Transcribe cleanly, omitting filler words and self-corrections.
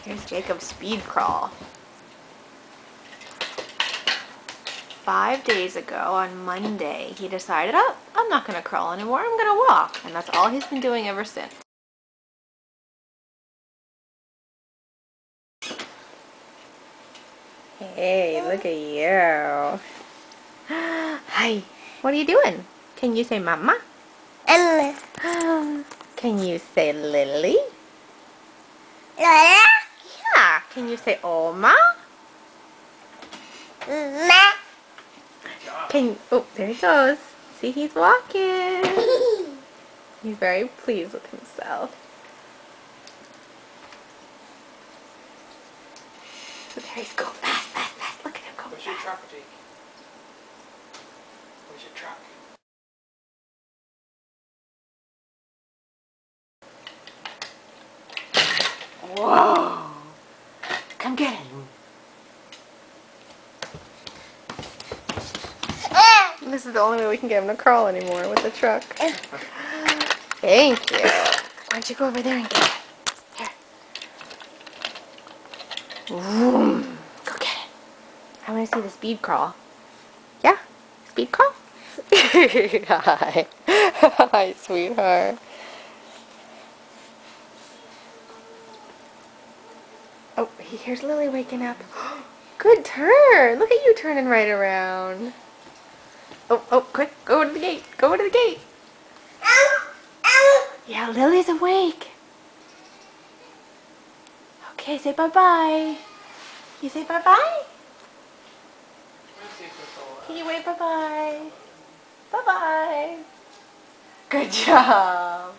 Here's Jacob's speed crawl. 5 days ago on Monday, he decided, oh, I'm not going to crawl anymore, I'm going to walk. And that's all he's been doing ever since. Hey, look at you. Hi, what are you doing? Can you say mama? Can you say Lily? Yeah. Can you say Oma? Oh, there he goes. See, he's walking. He's very pleased with himself. So there he's going fast, fast, fast. Look at him go fast. Where's your truck, Jake? Where's your truck? Whoa! Come get him. This is the only way we can get him to crawl anymore with the truck. Thank you. Why don't you go over there and get it? Here. Vroom. Go get it. I want to see the speed crawl. Yeah? Speed crawl? Hi. Hi, sweetheart. Oh, here's Lily waking up. Good turn. Look at you turning right around. Oh, quick. Go to the gate. Go to the gate. Yeah, Lily's awake. Okay, say bye-bye. You say bye-bye? Can you wave bye-bye? Bye-bye. Good job.